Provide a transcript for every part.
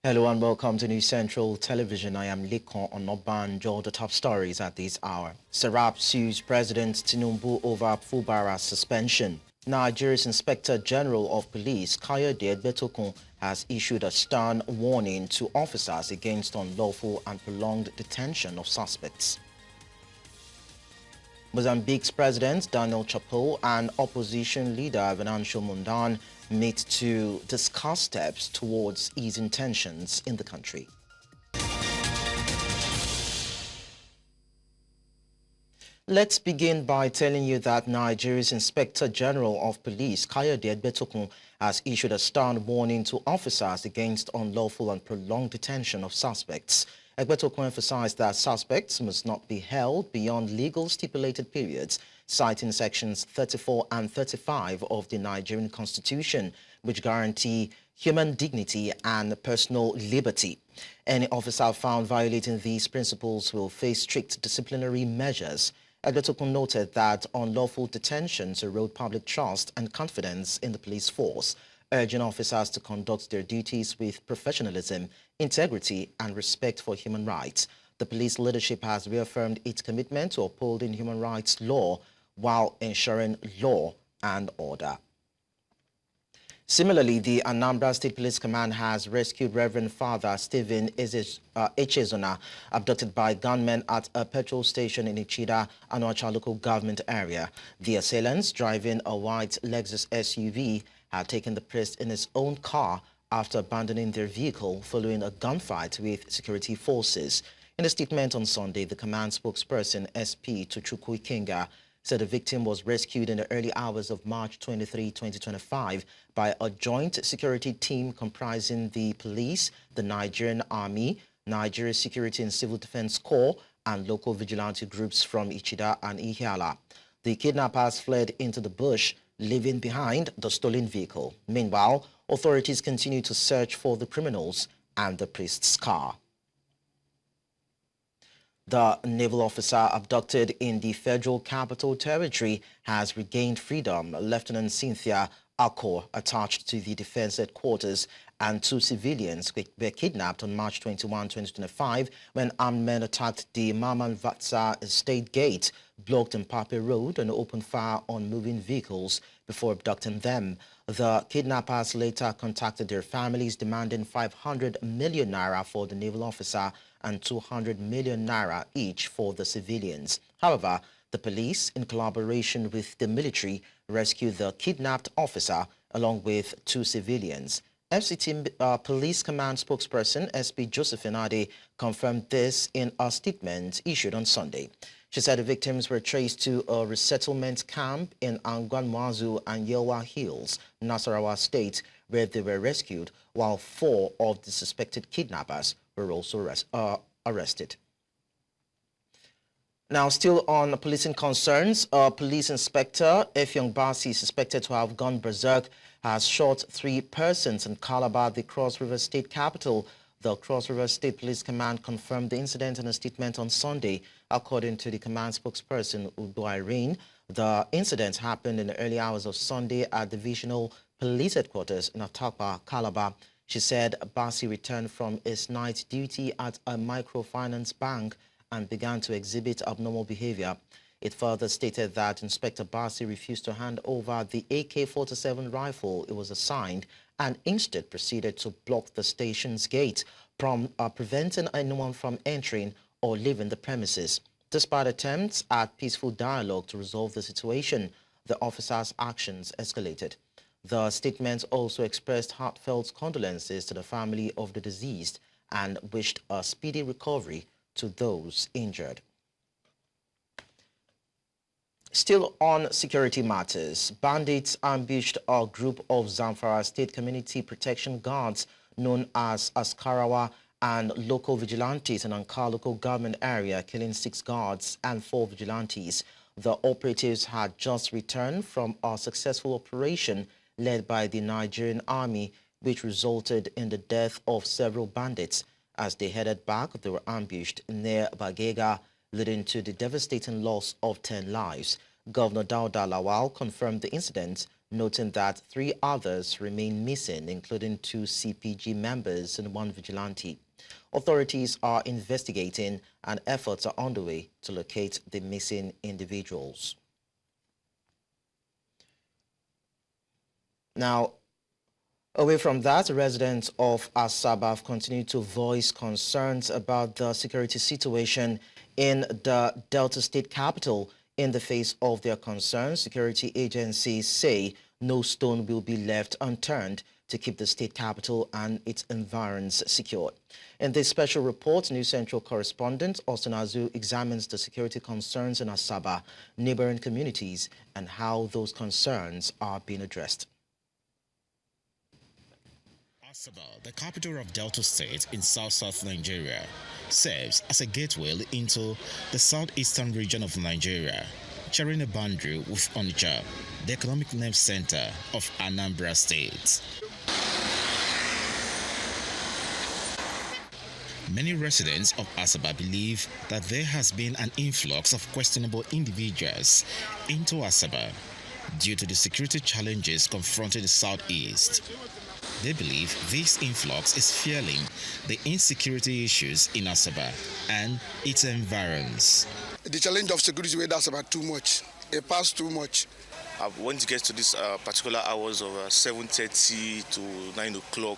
Hello and welcome to News Central Television. I am Lekon Onobanjo. The top stories at this hour. Serap sues President Tinubu over Fubara's suspension. Nigeria's Inspector General of Police, Kayode Egbetokun, has issued a stern warning to officers against unlawful and prolonged detention of suspects. Mozambique's President Daniel Chapo and opposition leader Venancio Mondlane meet to discuss steps towards easing tensions in the country. Let's begin by telling you that Nigeria's Inspector General of Police, Kayode Egbetokun, has issued a stern warning to officers against unlawful and prolonged detention of suspects. Egbetokun emphasized that suspects must not be held beyond legal stipulated periods, citing sections 34 and 35 of the Nigerian Constitution, which guarantee human dignity and personal liberty. Any officer found violating these principles will face strict disciplinary measures. Egbetokun noted that unlawful detentions erode public trust and confidence in the police force, urging officers to conduct their duties with professionalism, integrity, and respect for human rights. The police leadership has reaffirmed its commitment to upholding human rights law while ensuring law and order. Similarly, the Anambra State Police Command has rescued Reverend Father Stephen Echezona, abducted by gunmen at a petrol station in Ichida, Anuacha local government area. The assailants, driving a white Lexus SUV, had taken the priest in his own car after abandoning their vehicle following a gunfight with security forces. In a statement on Sunday, the command spokesperson SP Tochukwu Ikenga said the victim was rescued in the early hours of March 23, 2025 by a joint security team comprising the police, the Nigerian Army, Nigeria Security and Civil Defense Corps, and local vigilante groups from Ichida and Ihiala. The kidnappers fled into the bush, leaving behind the stolen vehicle. Meanwhile, authorities continue to search for the criminals and the priest's car. The naval officer abducted in the Federal Capital Territory has regained freedom. Lieutenant Cynthia Akor, attached to the defense headquarters, and two civilians were kidnapped on March 21, 2025 when armed men attacked the Mamanvatsa Estate Gate, blocked Mpape Road, and opened fire on moving vehicles before abducting them. The kidnappers later contacted their families, demanding 500 million naira for the naval officer and 200 million naira each for the civilians. However, the police, in collaboration with the military, rescued the kidnapped officer along with two civilians. FCT Police Command spokesperson SP Josephine Ade confirmed this in a statement issued on Sunday. She said the victims were traced to a resettlement camp in Angwan-Muazu and Yelwa Hills, Nasarawa State, where they were rescued, while 4 of the suspected kidnappers were also arrested. Now, still on policing concerns, police inspector Effiong Basi, suspected to have gone berserk, has shot 3 persons in Calabar, the Cross River State capital. The Cross River State Police Command confirmed the incident in a statement on Sunday. According to the command spokesperson, Udo Irene, the incident happened in the early hours of Sunday at Divisional Police Headquarters in Atapa, Calabar. She said Basi returned from his night duty at a microfinance bank and began to exhibit abnormal behavior. It further stated that Inspector Basi refused to hand over the AK-47 rifle it was assigned and instead proceeded to block the station's gate, preventing anyone from entering or leaving the premises. Despite attempts at peaceful dialogue to resolve the situation, the officer's actions escalated. The statement also expressed heartfelt condolences to the family of the deceased and wished a speedy recovery to those injured. Still on security matters, bandits ambushed a group of Zamfara State Community Protection Guards known as Askarawa and local vigilantes in Ankara local government area, killing 6 guards and 4 vigilantes. The operatives had just returned from a successful operation led by the Nigerian Army, which resulted in the death of several bandits. As they headed back, they were ambushed near Bagega, leading to the devastating loss of 10 lives. Governor Dauda Lawal confirmed the incident noting that 3 others remain missing, including 2 CPG members and 1 vigilante. Authorities are investigating and efforts are underway to locate the missing individuals. Now, away from that, residents of Asaba have continued to voice concerns about the security situation in the Delta State capital. In the face of their concerns, security agencies say no stone will be left unturned to keep the state capital and its environs secured. In this special report, News Central correspondent Austin Azu examines the security concerns in Asaba, neighboring communities, and how those concerns are being addressed. Asaba, the capital of Delta State in south-south Nigeria, serves as a gateway into the southeastern region of Nigeria, sharing a boundary with Onitsha, the economic nerve center of Anambra State. Many residents of Asaba believe that there has been an influx of questionable individuals into Asaba due to the security challenges confronting the southeast. They believe this influx is fueling the insecurity issues in Asaba and its environs. The challenge of security with Asaba too much. It passed too much. When it gets to this particular hours of 7:30 to 9 o'clock,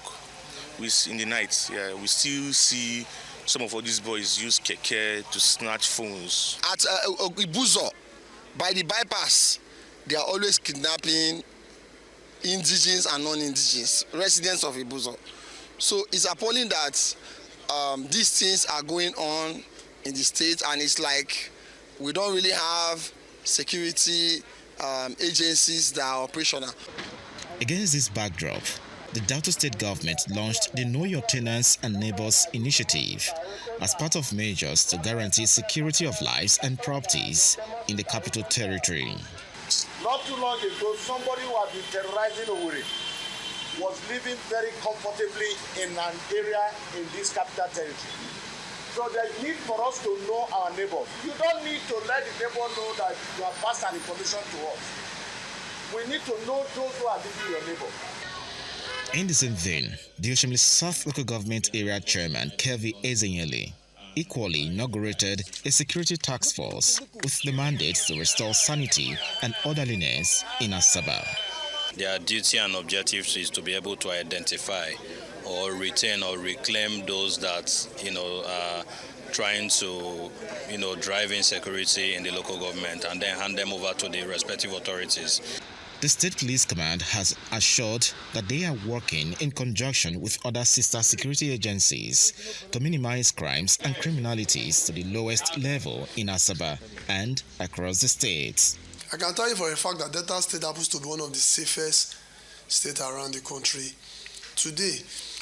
in the night, we still see some of all these boys use keke to snatch phones. At Ibuzo, by the bypass, they are always kidnapping indigenous and non-indigenous residents of Ibuzo. So it's appalling that these things are going on in the state, and it's like we don't really have security agencies that are operational. Against this backdrop, the Delta State government launched the Know Your Tenants and Neighbors initiative as part of measures to guarantee security of lives and properties in the capital territory. Not too long ago, somebody who had been terrorizing Owerri was living very comfortably in an area in this capital territory. So there's need for us to know our neighbors. You don't need to let the neighbor know that you have passed an information to us. We need to know those who are living your neighbor. In the same vein, the Oshimili South Local Government Area Chairman Kayode Egbetokun equally inaugurated a security task force with the mandate to restore sanity and orderliness in Asaba. Their duty and objectives is to be able to identify or retain or reclaim those that are trying to drive insecurity in the local government, and then hand them over to the respective authorities. The State Police Command has assured that they are working in conjunction with other sister security agencies to minimize crimes and criminalities to the lowest level in Asaba and across the state. I can tell you for a fact that Delta State happens to be one of the safest states around the country. Today,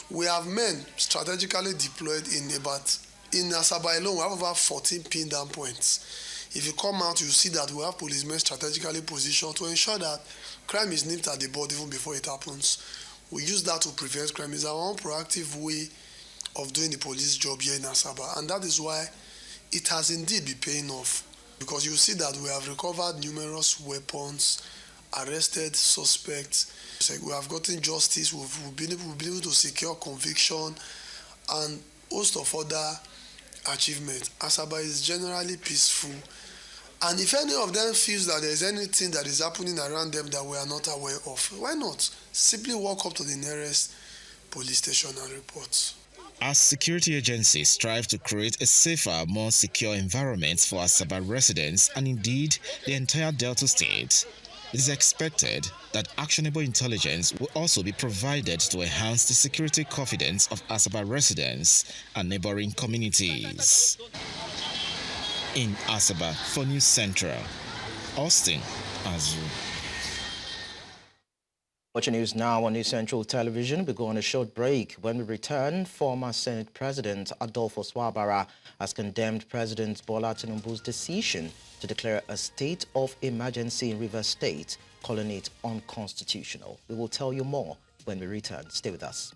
we have men strategically deployed in Asaba alone. We have over 14 pin down points. If you come out, you see that we have policemen strategically positioned to ensure that crime is nipped at the bud even before it happens. We use that to prevent crime. It's our own proactive way of doing the police job here in Asaba, and that is why it has indeed been paying off. Because you see that we have recovered numerous weapons, arrested suspects. We have gotten justice. We've been able to secure conviction and host of other achievements. Asaba is generally peaceful, and if any of them feels that there is anything that is happening around them that we are not aware of, why not simply walk up to the nearest police station and report? As security agencies strive to create a safer, more secure environment for Asaba residents and indeed the entire Delta State, it is expected that actionable intelligence will also be provided to enhance the security confidence of Asaba residents and neighboring communities. In Asaba, for News Central, Austin Azu. Watching news now on News Central Television. We go on a short break. When we return, former Senate President Adolfo Swabara has condemned President Bola Tinubu's decision to declare a state of emergency in Rivers State, calling it unconstitutional. We will tell you more when we return. Stay with us.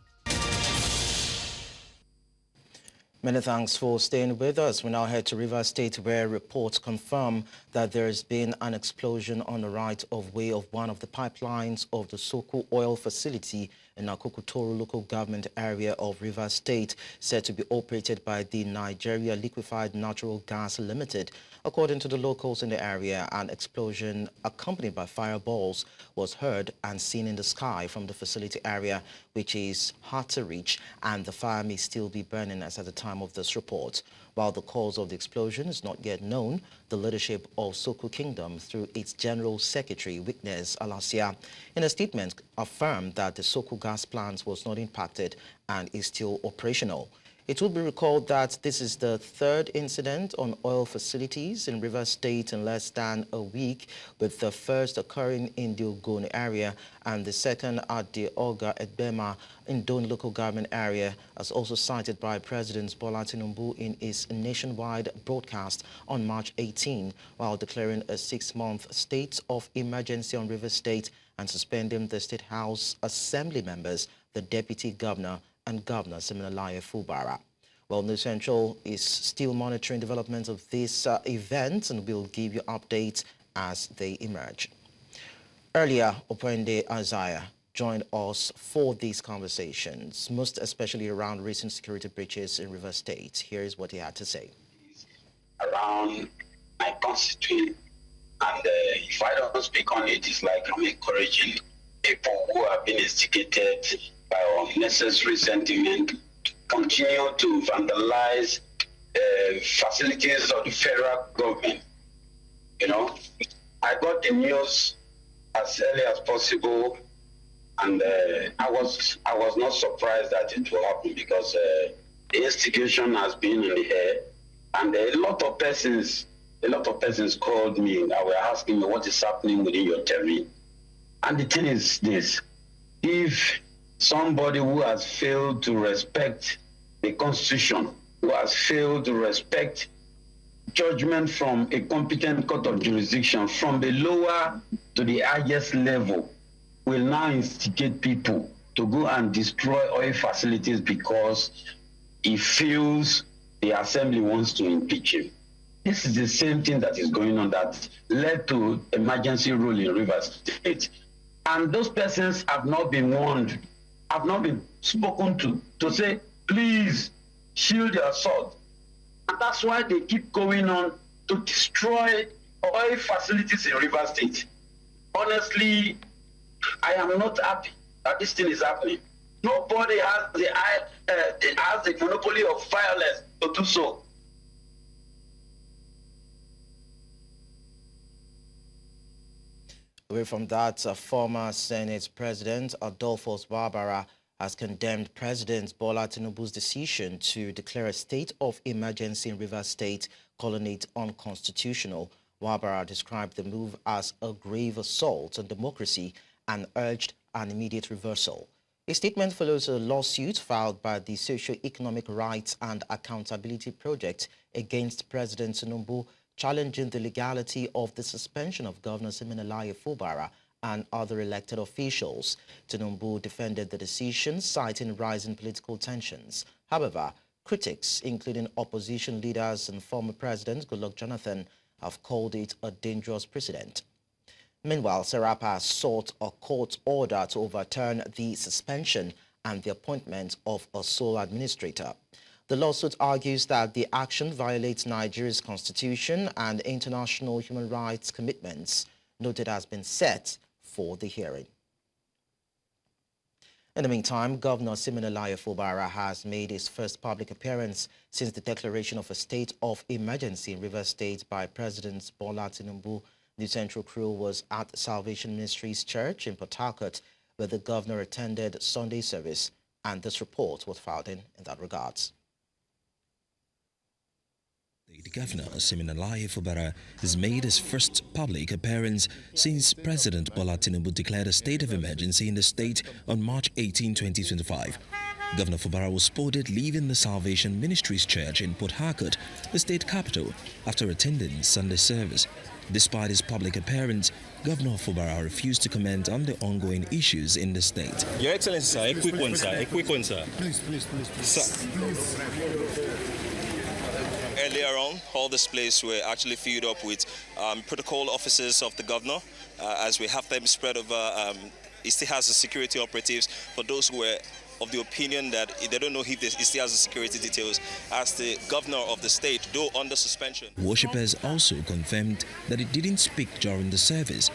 Many thanks for staying with us. We now head to Rivers State, where reports confirm that there has been an explosion on the right-of-way of one of the pipelines of the Soko oil facility in Akokotoro local government area of Rivers State, said to be operated by the Nigeria Liquefied Natural Gas Limited. According to the locals in the area, an explosion accompanied by fireballs was heard and seen in the sky from the facility area, which is hard to reach, and the fire may still be burning as at the time of this report. While the cause of the explosion is not yet known, the leadership of Soko Kingdom, through its General Secretary, Witness Alasia, in a statement affirmed that the Soko gas plant was not impacted and is still operational. It will be recalled that this is the third incident on oil facilities in Rivers State in less than a week, with the first occurring in the Ogun area and the second at the Oga Edbema in Don local government area, as also cited by President Bola Tinubu in his nationwide broadcast on March 18, while declaring a 6-month state of emergency on Rivers State and suspending the State House Assembly members, the Deputy Governor, and Governor Siminalayi Fubara. Well, News Central is still monitoring developments of this event and will give you updates as they emerge. Earlier, Opende Isaiah joined us for these conversations, most especially around recent security breaches in Rivers State. Here is what he had to say. Around my constituent, and if I don't speak on it, it's like I'm encouraging people who have been instigated by unnecessary sentiment continue to vandalize facilities of the federal government. You know, I got the news as early as possible, and I was not surprised that it will happen, because the instigation has been in the air, and a lot of persons called me and were asking me what is happening within your territory. And the thing is this: if somebody who has failed to respect the Constitution, who has failed to respect judgment from a competent court of jurisdiction from the lower to the highest level, will now instigate people to go and destroy oil facilities because he feels the assembly wants to impeach him. This is the same thing that is going on that led to emergency rule in Rivers State. And those persons have not been warned, have not been spoken to say, please shield your sword. And that's why they keep going on to destroy oil facilities in Rivers State. Honestly, I am not happy that this thing is happening. Nobody has the monopoly of violence to do so. Away from that, former Senate President Adolphus Barbara has condemned President Bola Tinubu's decision to declare a state of emergency in Rivers State, calling it unconstitutional. Barbara described the move as a grave assault on democracy and urged an immediate reversal. A statement follows a lawsuit filed by the Socio-Economic Rights and Accountability Project against President Tinubu, challenging the legality of the suspension of Governor Siminalayi Fubara and other elected officials. Tinubu defended the decision, citing rising political tensions. However, critics, including opposition leaders and former President Goodluck Jonathan, have called it a dangerous precedent. Meanwhile, Serapa sought a court order to overturn the suspension and the appointment of a sole administrator. The lawsuit argues that the action violates Nigeria's constitution and international human rights commitments. Noted has been set for the hearing. In the meantime, Governor Siminalayi Fubara has made his first public appearance since the declaration of a state of emergency in Rivers State by President Bola Tinubu. The central crew was at Salvation Ministries Church in Port Harcourt, where the governor attended Sunday service, and this report was filed in that regards. The governor, Siminalayi Fubara, has made his first public appearance since President Bola Tinubu declared a state of emergency in the state on March 18, 2025. Governor Fubara was spotted leaving the Salvation Ministries Church in Port Harcourt, the state capital, after attending Sunday service. Despite his public appearance, Governor Fubara refused to comment on the ongoing issues in the state. Your Excellency, sir, a quick one, sir. Please. Sir. Earlier on, all this place were actually filled up with protocol officers of the governor, as we have them spread over. It still has the security operatives for those who were of the opinion that they don't know if it still has the security details as the governor of the state, though under suspension. Worshippers also confirmed that he didn't speak during the service.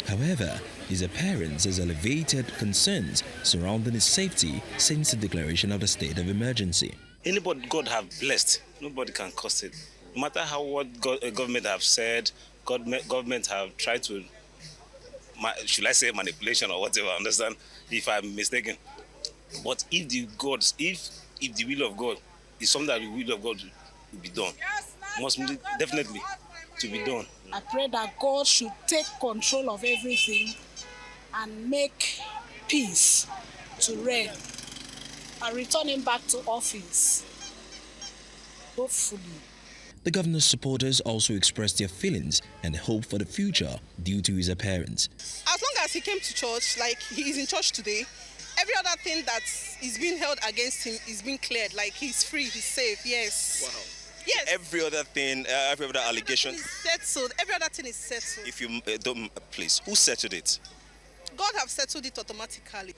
However, his appearance has elevated concerns surrounding his safety since the declaration of the state of emergency. Anybody God have blessed, nobody can curse it. No matter how what government have said, government have tried to, should I say manipulation or whatever, understand, if I'm mistaken. But if the will of God is something that the will of God will be done, must be definitely to be done. I pray that God should take control of everything and make peace to reign and return him back to office, hopefully. The governor's supporters also expressed their feelings and hope for the future due to his appearance. As long as he came to church, like he is in church today, every other thing that is being held against him is being cleared. Like he's free, he's safe. Yes. Wow. Yes. Every other thing, every other allegation. Settled. Every other thing is settled. If you don't, please, who settled it? God have settled it automatically.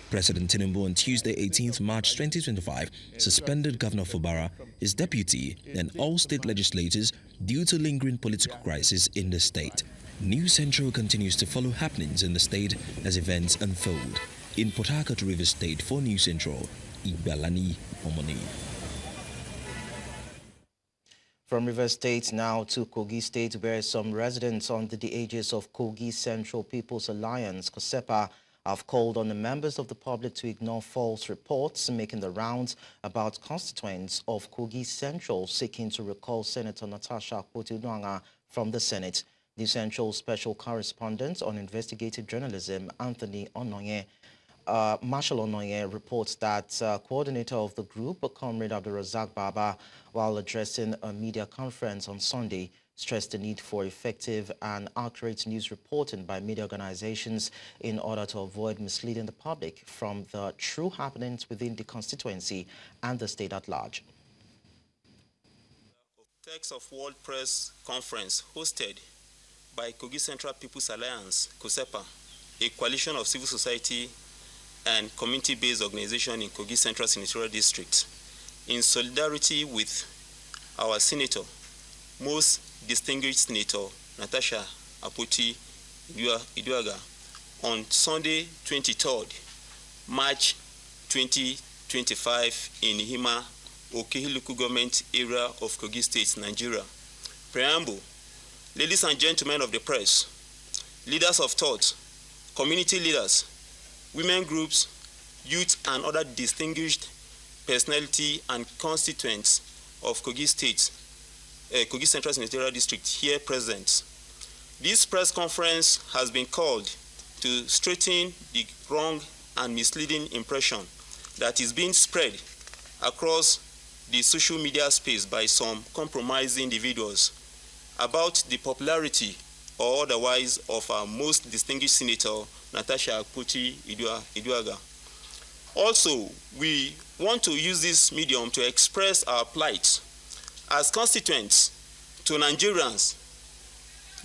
President Tinubu on Tuesday, 18th March 2025, suspended Governor Fubara, his deputy, and all state legislators due to lingering political crisis in the state. News Central continues to follow happenings in the state as events unfold. In Port Harcourt, Rivers State, for News Central, Igbalani Omoni. From Rivers State now to Kogi State, where some residents under the aegis of Kogi Central People's Alliance, KOSEPA, have called on the members of the public to ignore false reports making the rounds about constituents of Kogi Central seeking to recall Senator Natasha Akpoti-Uduaghan from the Senate. The Central Special Correspondent on Investigative Journalism, Anthony Onoye, Marshall Onoye, reports that coordinator of the group, Comrade Abdulrazak Baba, while addressing a media conference on Sunday, stressed the need for effective and accurate news reporting by media organizations in order to avoid misleading the public from the true happenings within the constituency and the state at large. Text of World Press Conference hosted by Kogi Central People's Alliance, KOSEPA, a coalition of civil society and community-based organization in Kogi Central Senatorial District, in solidarity with our senator, most distinguished Senator Natasha Akpoti-Uduaghan, on Sunday, 23rd March 2025 in Hima, Okehi local government area of Kogi State, Nigeria. Preamble. Ladies and gentlemen of the press, leaders of thought, community leaders, women groups, youth and other distinguished personality and constituents of Kogi State, Kogi Central Senatorial District here present. This press conference has been called to straighten the wrong and misleading impression that is being spread across the social media space by some compromised individuals about the popularity or otherwise of our most distinguished senator, Natasha Akpoti-Uduaghan. Also, we want to use this medium to express our plight as constituents to Nigerians,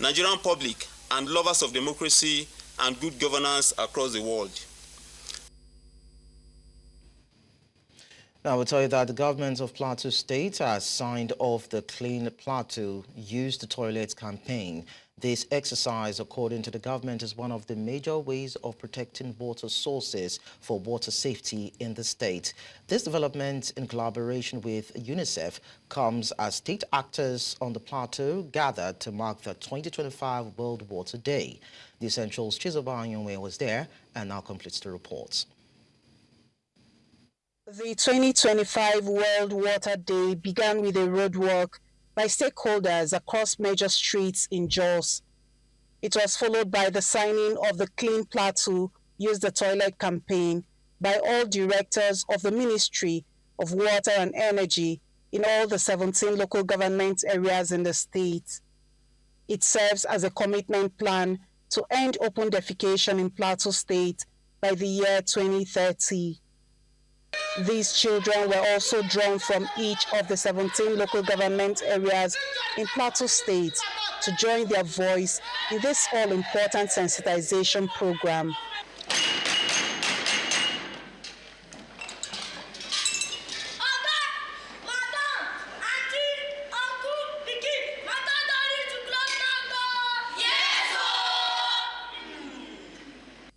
Nigerian public, and lovers of democracy and good governance across the world. Now, we'll tell you that the government of Plateau State has signed off the Clean Plateau Use the Toilet campaign. This exercise, according to the government, is one of the major ways of protecting water sources for water safety in the state. This development, in collaboration with UNICEF, comes as state actors on the plateau gathered to mark the 2025 World Water Day. The Essential's Chizoba Anyonwe was there and now completes the reports. The 2025 World Water Day began with a roadwork by stakeholders across major streets in Jos. It was followed by the signing of the Clean Plateau Use the Toilet campaign by all directors of the Ministry of Water and Energy in all the 17 local government areas in the state. It serves as a commitment plan to end open defecation in Plateau State by the year 2030. These children were also drawn from each of the 17 local government areas in Plateau State to join their voice in this all-important sensitization program.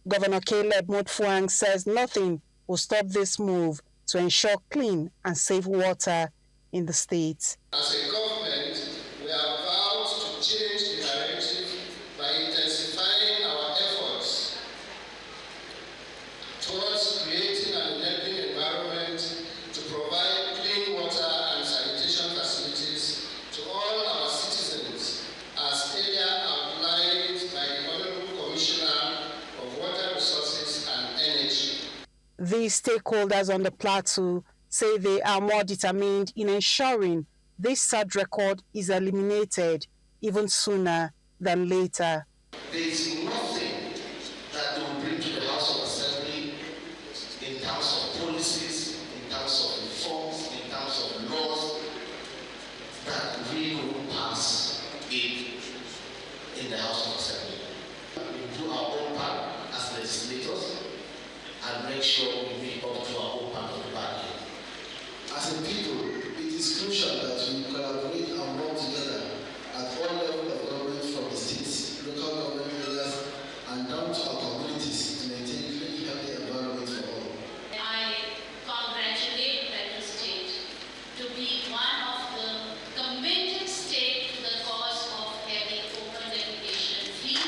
Governor Kayode Egbetokun says nothing will stop this move to ensure clean and safe water in the state. As a government, we are vowed to change the narrative by intensifying our efforts towards creating an enabling environment to provide clean water and sanitation facilities to all our citizens, as earlier outlined by the Honorable Commissioner of Water Resources and Energy. These stakeholders on the plateau say they are more determined in ensuring this sad record is eliminated even sooner than later. There is nothing that they will bring to the House of Assembly in terms of policies, in terms of reforms, in terms of laws that we will pass in the House of Assembly. We do our own part as legislators and make sure we meet up to our own part of the bargain. As a people, it is crucial that we collaborate and work together at all levels of government, from the states, local government areas, and down to our communities to maintain a clean, healthy environment for all. I congratulate Plateau State to be one of the committed states to the cause of having open defecation free.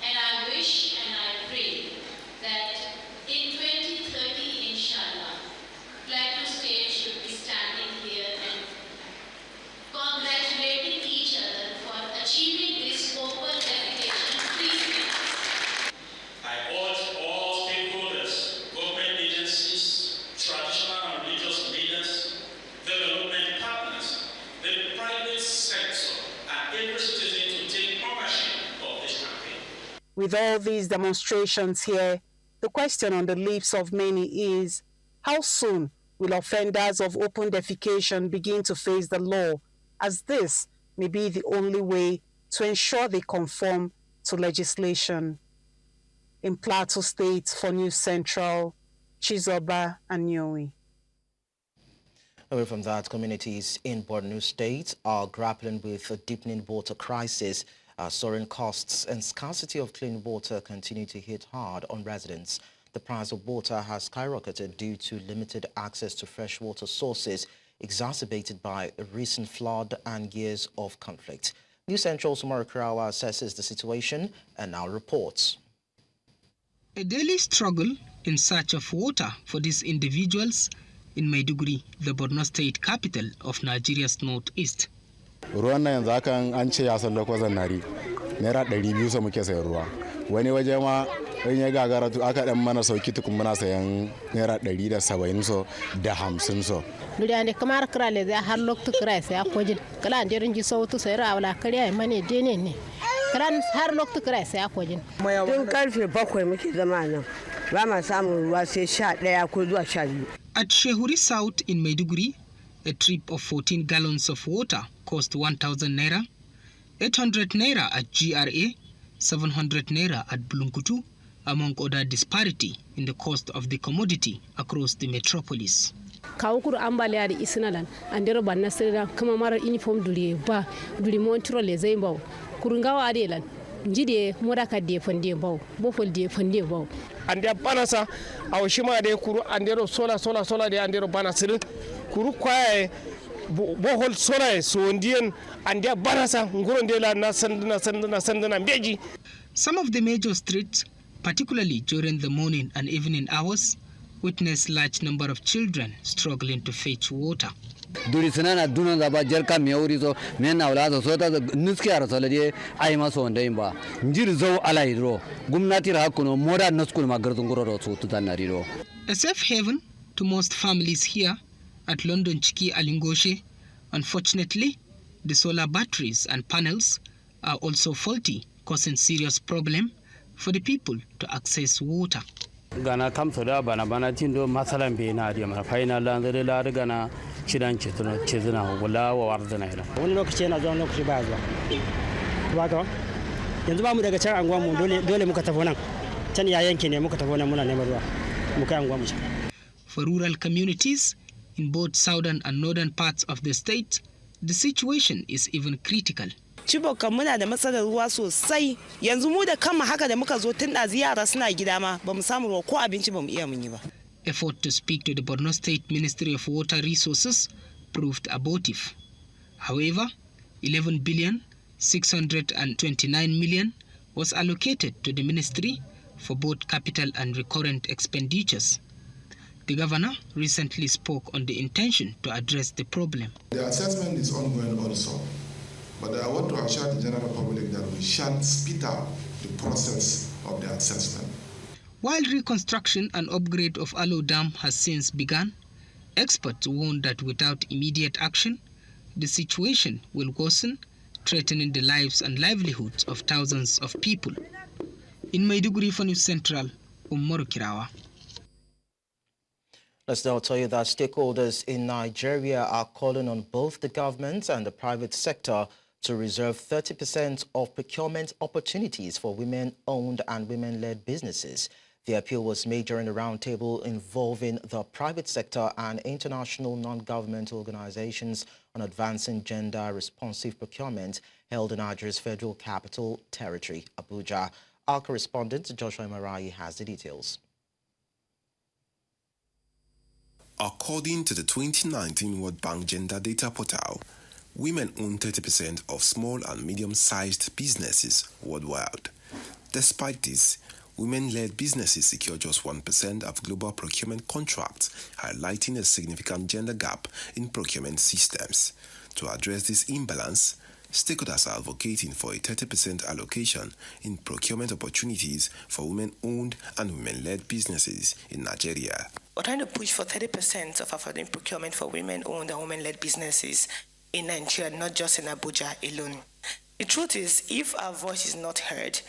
And I wish and I pray that in 2030, inshallah, Plateau State should be standing here and congratulating each other for achieving this open defecation free. I urge all stakeholders, government agencies, traditional and religious leaders, development partners, the private sector, and every citizen to take ownership of this campaign. With all these demonstrations here, the question on the lips of many is, how soon will offenders of open defecation begin to face the law, as this may be the only way to ensure they conform to legislation? In Plateau State, for News Central, Chizoba Anyowi. Away from that, communities in Borno State are grappling with a deepening water crisis. Soaring costs and scarcity of clean water continue to hit hard on residents. The price of water has skyrocketed due to limited access to freshwater sources, exacerbated by a recent flood and years of conflict. News Central's Umar Karawa assesses the situation and now reports. A daily struggle in search of water for these individuals in Maiduguri, the Borno State capital of Nigeria's northeast. Ruwan nan yanzu hakan an ce ya san lokacin nari naira 200 sa muke sayan ruwa, wani waje ma in ya gagara aka dan mana sauki tukun muna sayan naira 170 so da 50 so. Duriande kamar krale za har loktu krai sai akojin kala ndirin ji sautu sai rawala kariya mane dene ne kran har loktu krai sai akojin. Tun karfe 7 muke zama nan ba ma samun ruwa sai 11 ko zuwa 12. At Shehuri South in Maiduguri, a trip of 14 gallons of water cost 1,000 naira, 800 naira at GRA, 700 naira at Bulunkutu, among other disparity in the cost of the commodity across the metropolis. Kawukuru ambaliya da isinalan andero banna sirra kama mara uniform duri ba duri montro le zaimbaw kurungawa adelan njide modaka de fande baw bofol de fande baw ande banasa awshima de kuru andero sola de andero banasir kuru kwaye bohol sola so ndien ande banasa nguro ndela na sandana beji. Some of the major streets, particularly during the morning and evening hours, witness large number of children struggling to fetch water. Durisana dunan da ba jerka meuri so mena wala so ta nuski ara so le ai ma so ndai ba njir zo alai ro gumnati ra kuno moda naskul magardu ngoro so tutanari ro. A safe haven to most families here at London Chiki Alingoshe, unfortunately, The solar batteries and panels are also faulty, causing serious problem for the people to access water. Gana kamsoda bana tindo masalan be na dia mara faina landare la gana cidan cezuna wala wa wardana ila wani lokaci yana zuwa lokaci ba zuwa ba ga yanzu ba mu daga can anguwa mu dole muka tafi nan can ya yanke ne muka tafi nan muna neman ruwa muka anguwa mu. For rural communities in both southern and northern parts of the state, the situation is even critical. Chibok muna da matsalar ruwa sosai. Yanzu mu da kanmu haka da muka zo tun da yara suna gida ma bamu samu ruwa ko abinci bamu iya mun yi ba. Effort to speak to the Borno State Ministry of Water Resources proved abortive. However, 11,629 million was allocated to the ministry for both capital and recurrent expenditures. The governor recently spoke on the intention to address the problem. The assessment is ongoing also, but I want to assure the general public that we shall speed up the process of the assessment. While reconstruction and upgrade of Alo Dam has since begun, experts warn that without immediate action, the situation will worsen, threatening the lives and livelihoods of thousands of people. In Maiduguri for News Central, Umaru Kirawa. Let's now tell you that stakeholders in Nigeria are calling on both the government and the private sector to reserve 30% of procurement opportunities for women-owned and women-led businesses. The appeal was made during a roundtable involving the private sector and international non-governmental organizations on advancing gender-responsive procurement held in Nigeria's Federal Capital Territory, Abuja. Our correspondent, Joshua Marai, has the details. According to the 2019 World Bank Gender Data Portal, women own 30% of small and medium-sized businesses worldwide. Despite this, women-led businesses secure just 1% of global procurement contracts, highlighting a significant gender gap in procurement systems. To address this imbalance, stakeholders are advocating for a 30% allocation in procurement opportunities for women-owned and women-led businesses in Nigeria. We're trying to push for 30% of affording procurement for women-owned and women-led businesses in Nigeria, not just in Abuja alone. The truth is, if our voice is not heard,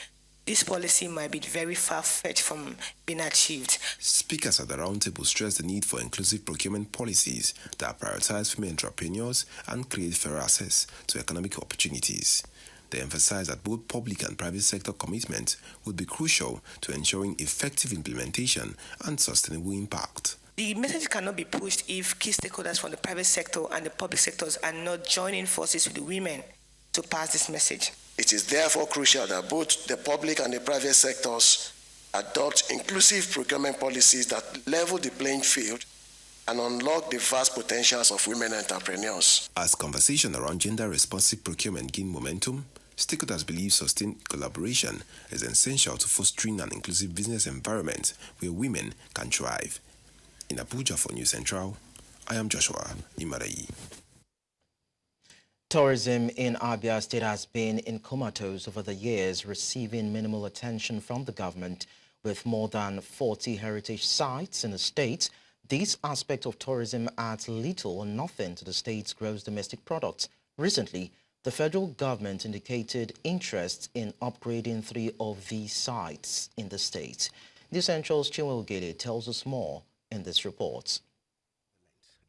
this policy might be very far-fetched from being achieved. Speakers at the roundtable stressed the need for inclusive procurement policies that prioritize female entrepreneurs and create fair access to economic opportunities. They emphasized that both public and private sector commitment would be crucial to ensuring effective implementation and sustainable impact. The message cannot be pushed if key stakeholders from the private sector and the public sectors are not joining forces with the women to pass this message. It is therefore crucial that both the public and the private sectors adopt inclusive procurement policies that level the playing field and unlock the vast potentials of women entrepreneurs. As conversation around gender-responsive procurement gain momentum, stakeholders believe sustained collaboration is essential to fostering an inclusive business environment where women can thrive. In Abuja for News Central, I am Joshua Imarayi. Tourism in Abia State has been in comatose over the years, receiving minimal attention from the government. With more than 40 heritage sites in the state, this aspect of tourism adds little or nothing to the state's gross domestic product. Recently, the federal government indicated interest in upgrading 3 of these sites in the state. News Central's Chinwe Ogele tells us more in this report.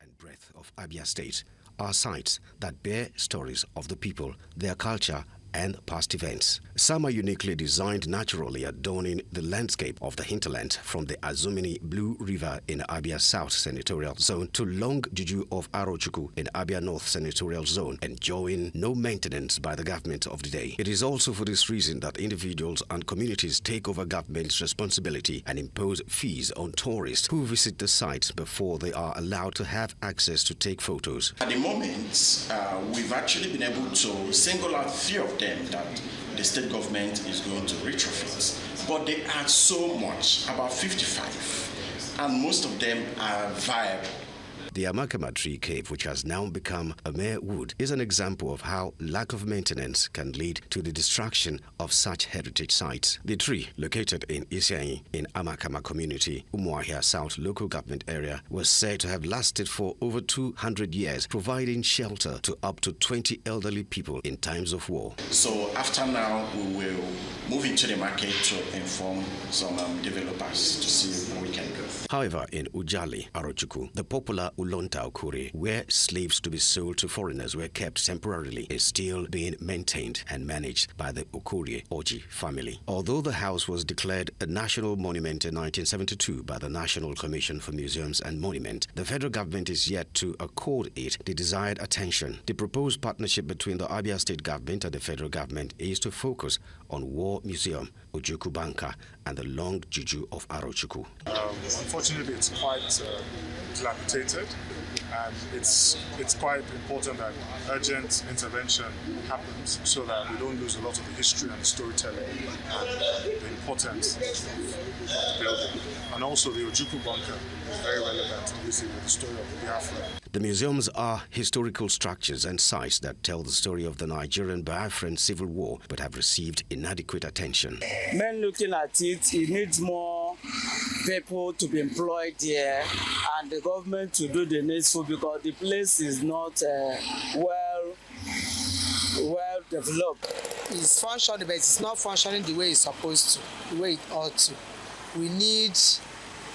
And breadth of Abia State are sites that bear stories of the people, their culture, and past events. Some are uniquely designed, naturally adorning the landscape of the hinterland, from the Azumini Blue River in Abia South Senatorial Zone to Long Juju of Arochukwu in Abia North Senatorial Zone, enjoying no maintenance by the government of the day. It is also for this reason that individuals and communities take over government's responsibility and impose fees on tourists who visit the site before they are allowed to have access to take photos. At the moment, we've actually been able to single out 3 of them that the state government is going to retrofit. But they are so much, about 55, and most of them are viable. The Amakama tree cave, which has now become a mere wood, is an example of how lack of maintenance can lead to the destruction of such heritage sites. The tree, located in Isianyi in Amakama community, Umuahia South local government area, was said to have lasted for over 200 years, providing shelter to up to 20 elderly people in times of war. So after now, we will move into the market to inform some developers to see what we can do. However, in Ujali, Arochukwu, the popular Ulonta Okure, where slaves to be sold to foreigners were kept temporarily, is still being maintained and managed by the Okure Oji family. Although the house was declared a national monument in 1972 by the National Commission for Museums and Monuments, the federal government is yet to accord it the desired attention. The proposed partnership between the Abia State government and the federal government is to focus on War Museum, Ojuku Banka, and the Long Juju of Arochukwu. Unfortunately, it's quite dilapidated, and it's quite important that urgent intervention happens so that we don't lose a lot of the history and storytelling and the importance of the building. And also the Ojuku Bunker is very relevant, obviously, with the story of the Biafra. The museums are historical structures and sites that tell the story of the Nigerian Biafran Civil War but have received inadequate attention. Men looking at it, it needs more people to be employed here and the government to do the needful because the place is not well developed. It's functioning, but it's not functioning the way it's supposed to, the way it ought to. We need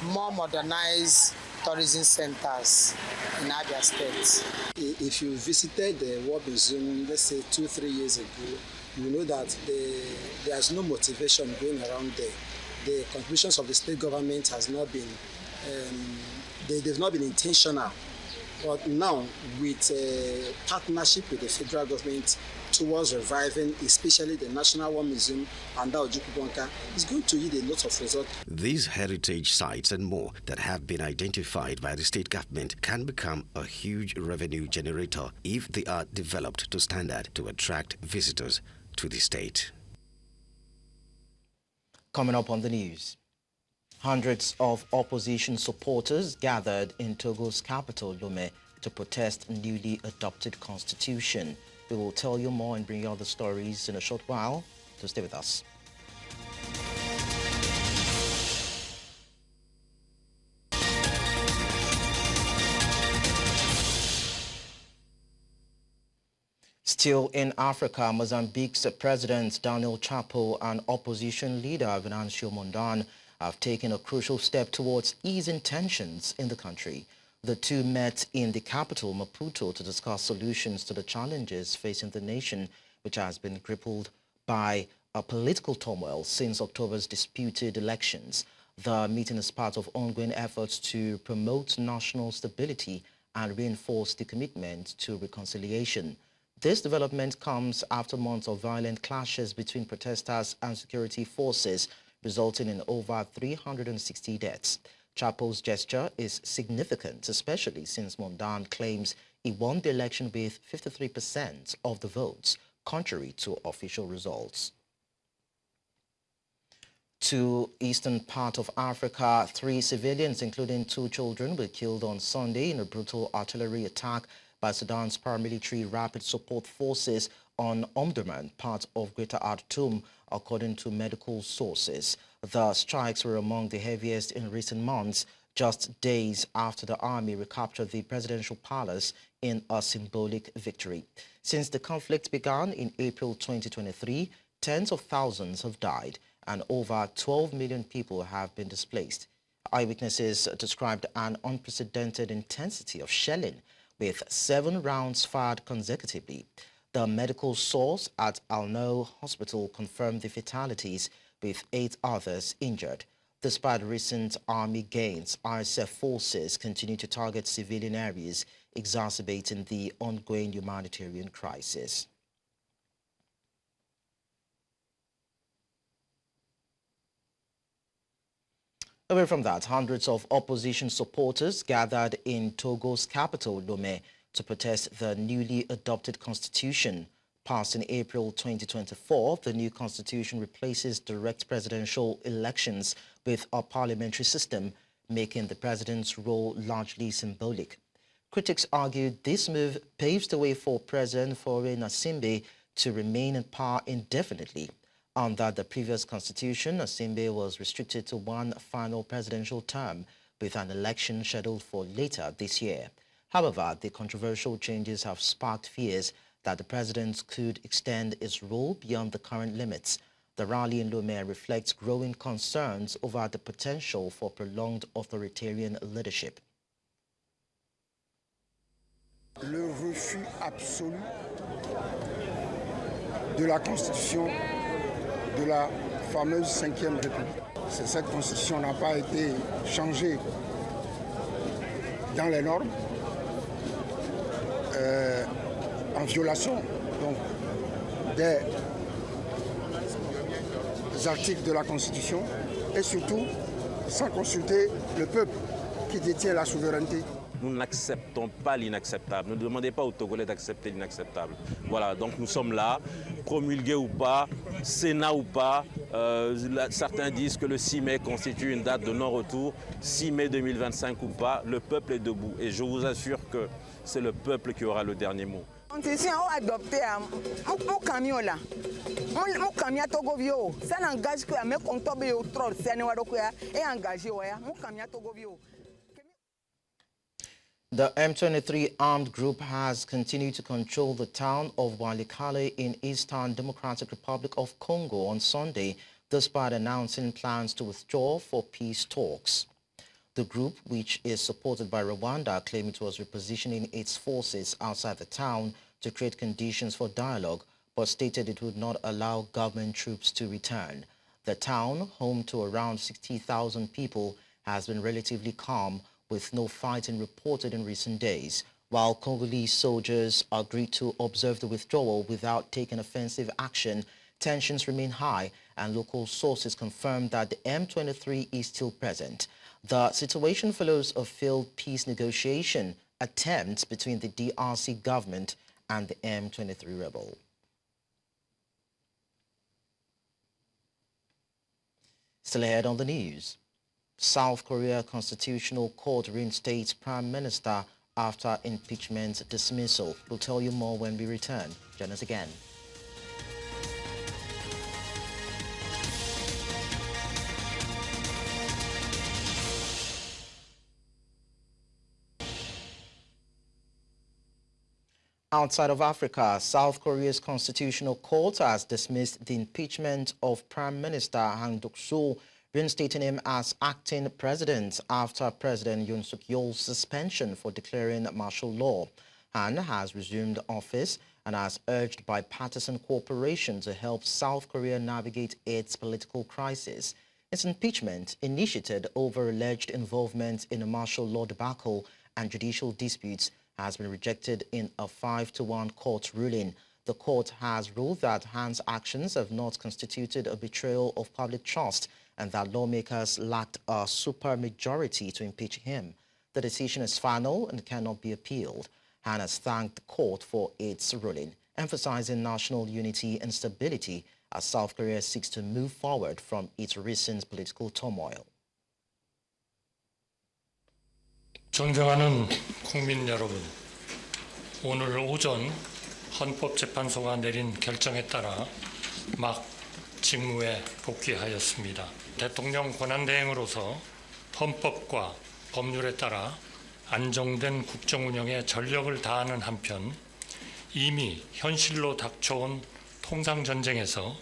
more modernized tourism centers in Abia State. If you visited the War Museum, let's say 2-3 years ago, you know that there's no motivation going around there. The contributions of the state government has not been, they've not been intentional. But now, with a partnership with the federal government towards reviving, especially the National War Museum and the Ojuku Bunker, is going to yield a lot of results. These heritage sites and more that have been identified by the state government can become a huge revenue generator if they are developed to standard to attract visitors to the state. Coming up on the news, hundreds of opposition supporters gathered in Togo's capital, Lomé, to protest newly adopted constitution. We will tell you more and bring you other stories in a short while, so stay with us. Still in Africa, Mozambique's President Daniel Chapo and opposition leader Venancio Mondlane have taken a crucial step towards easing tensions in the country. The two met in the capital, Maputo, to discuss solutions to the challenges facing the nation, which has been crippled by a political turmoil since October's disputed elections. The meeting is part of ongoing efforts to promote national stability and reinforce the commitment to reconciliation. This development comes after months of violent clashes between protesters and security forces, resulting in over 360 deaths. Chapo's gesture is significant, especially since Mondlane claims he won the election with 53% of the votes, contrary to official results. To eastern part of Africa, 3 civilians, including 2 children, were killed on Sunday in a brutal artillery attack by Sudan's paramilitary rapid support forces on Omdurman, part of Greater Khartoum, according to medical sources. The strikes were among the heaviest in recent months, just days after the army recaptured the presidential palace in a symbolic victory. Since the conflict began in April 2023, tens of thousands have died and over 12 million people have been displaced. Eyewitnesses described an unprecedented intensity of shelling, with 7 rounds fired consecutively. The medical source at Al-No Hospital confirmed the fatalities, with 8 others injured. Despite recent army gains, RSF forces continue to target civilian areas, exacerbating the ongoing humanitarian crisis. Away from that, hundreds of opposition supporters gathered in Togo's capital, Lomé, to protest the newly adopted constitution. Passed in April 2024, the new constitution replaces direct presidential elections with a parliamentary system, making the president's role largely symbolic. Critics argued this move paves the way for President Faure Gnassingbe to remain in power indefinitely. Under the previous constitution, Gnassingbe was restricted to one final presidential term, with an election scheduled for later this year. However, the controversial changes have sparked fears that the president could extend his rule beyond the current limits. The rally in Lomé reflects growing concerns over the potential for prolonged authoritarian leadership. Le refus absolu de la Constitution de la fameuse 5e République. Cette Constitution n'a pas été changée dans les normes, en violation donc, des articles de la Constitution et surtout sans consulter le peuple qui détient la souveraineté. Nous n'acceptons pas l'inacceptable. Ne demandez pas aux Togolais d'accepter l'inacceptable. Voilà, donc nous sommes là, promulgués ou pas, Sénat ou pas. Certains disent que le 6 mai constitue une date de non-retour. 6 mai 2025 ou pas, le peuple est debout. Et je vous assure que c'est le peuple qui aura le dernier mot. Constitution adoptée à mon camion là. Mon camion Togovio, ça n'engage que à me compter au troll, c'est un et engagé mon camion Togovio. The M23 armed group has continued to control the town of Walikale in Eastern Democratic Republic of Congo on Sunday, despite announcing plans to withdraw for peace talks. The group, which is supported by Rwanda, claimed it was repositioning its forces outside the town to create conditions for dialogue, but stated it would not allow government troops to return. The town, home to around 60,000 people, has been relatively calm, with no fighting reported in recent days, while Congolese soldiers agreed to observe the withdrawal without taking offensive action. Tensions remain high, and local sources confirm that the M23 is still present. The situation follows a failed peace negotiation attempt between the DRC government and the M23 rebel. Still ahead on the news. South Korea Constitutional Court reinstates Prime Minister after impeachment dismissal. We'll tell you more when we return. Join us again. Outside of Africa, South Korea's Constitutional Court has dismissed the impeachment of Prime Minister Han Duck-soo, reinstating him as acting president after President Yoon Suk-yeol's suspension for declaring martial law. Han has resumed office and has urged bipartisan cooperation to help South Korea navigate its political crisis. Its impeachment, initiated over alleged involvement in a martial law debacle and judicial disputes, has been rejected in a 5-1 court ruling. The court has ruled that Han's actions have not constituted a betrayal of public trust and that lawmakers lacked a supermajority to impeach him. The decision is final and cannot be appealed. Han has thanked the court for its ruling, emphasizing national unity and stability as South Korea seeks to move forward from its recent political turmoil. 존경하는 국민 여러분, 오늘 오전 헌법재판소가 내린 결정에 따라 막 직무에 복귀하였습니다. 대통령 권한대행으로서 헌법과 법률에 따라 안정된 국정운영에 전력을 다하는 한편 이미 현실로 닥쳐온 통상전쟁에서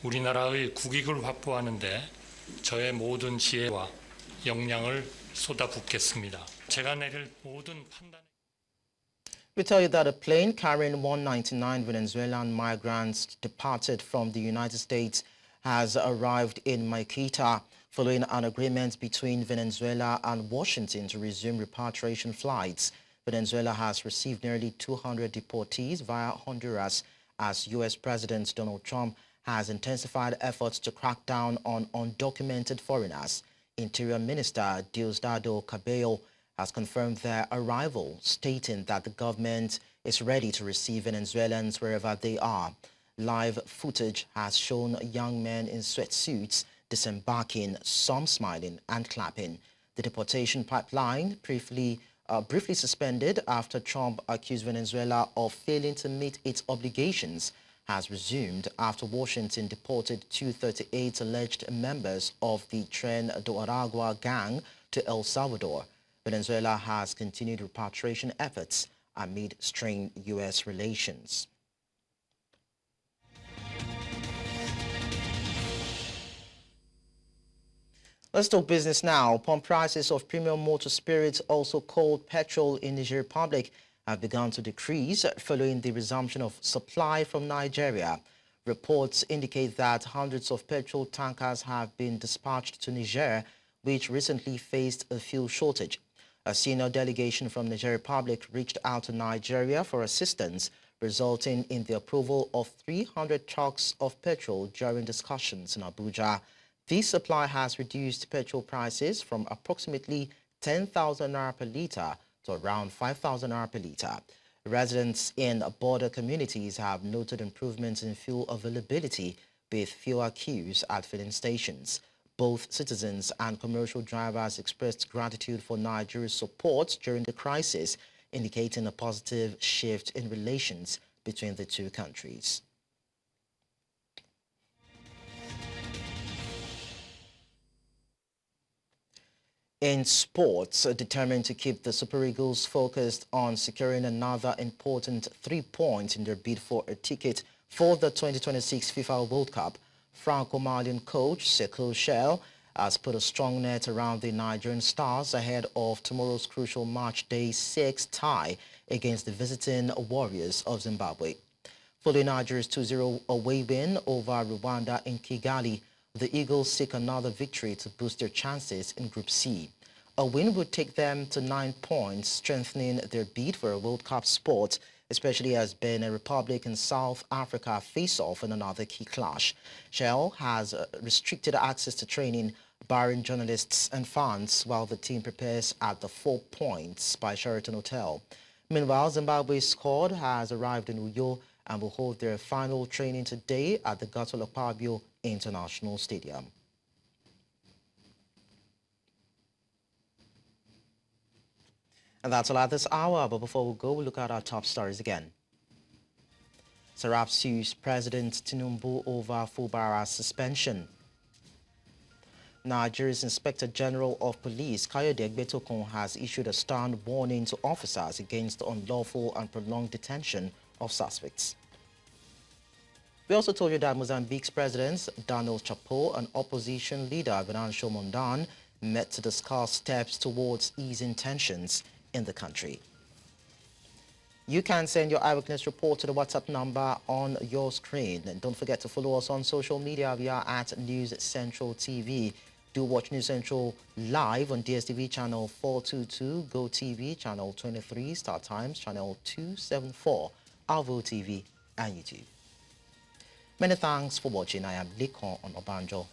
우리나라의 국익을 확보하는 데 저의 모든 지혜와 역량을 쏟아붓겠습니다. 제가 내릴 모든 판단. We tell you that a plane carrying 199 Venezuelan migrants departed from the United States has arrived in Maikita following an agreement between Venezuela and Washington to resume repatriation flights. Venezuela has received nearly 200 deportees via Honduras as U.S. President Donald Trump has intensified efforts to crack down on undocumented foreigners. Interior Minister Diosdado Cabello has confirmed their arrival, stating that the government is ready to receive Venezuelans wherever they are. Live footage has shown young men in sweatsuits disembarking, some smiling and clapping. The deportation pipeline, briefly briefly suspended after Trump accused Venezuela of failing to meet its obligations, has resumed after Washington deported 238 alleged members of the Tren de Aragua gang to El Salvador. Venezuela has continued repatriation efforts amid strained U.S. relations. Let's talk business now. Pump prices of premium motor spirits, also called petrol, in the Niger Republic have begun to decrease following the resumption of supply from Nigeria. Reports indicate that hundreds of petrol tankers have been dispatched to Niger, which recently faced a fuel shortage. A senior delegation from the Niger Republic reached out to Nigeria for assistance, resulting in the approval of 300 trucks of petrol during discussions in Abuja. This supply has reduced petrol prices from approximately 10,000 naira per litre to around 5,000 naira per litre. Residents in border communities have noted improvements in fuel availability with fewer queues at filling stations. Both citizens and commercial drivers expressed gratitude for Nigeria's support during the crisis, indicating a positive shift in relations between the two countries. In sports, determined to keep the Super Eagles focused on securing another important 3 points in their bid for a ticket for the 2026 FIFA World Cup, Franco-Malian coach Sekou Shell has put a strong net around the Nigerian Stars ahead of tomorrow's crucial match day 6 tie against the visiting Warriors of Zimbabwe. Following Nigeria's 2-0 away win over Rwanda in Kigali, the Eagles seek another victory to boost their chances in Group C. A win would take them to 9 points, strengthening their bid for a World Cup spot, especially as Benin Republic and South Africa face off in another key clash. Shell has restricted access to training, barring journalists and fans, while the team prepares at the 4 Points by Sheraton Hotel. Meanwhile, Zimbabwe's squad has arrived in Uyo and will hold their final training today at the Gato Akpabio International Stadium. And that's all at this hour, but before we go, we'll look at our top stories again. Sarab sues President Tinubu over Fubara's suspension. Nigeria's Inspector General of Police, Kayode Egbetokun, has issued a stern warning to officers against unlawful and prolonged detention of suspects. We also told you that Mozambique's President Daniel Chapo and opposition leader Venancio Mondlane met to discuss steps towards easing tensions in the country. You can send your eyewitness report to the WhatsApp number on your screen. And don't forget to follow us on social media. We are at News Central TV. Do watch News Central live on DSTV channel 422, Go TV channel 23, Star Times channel 274, Alvo TV and YouTube. Many thanks for watching. I am Likon on Obanjo.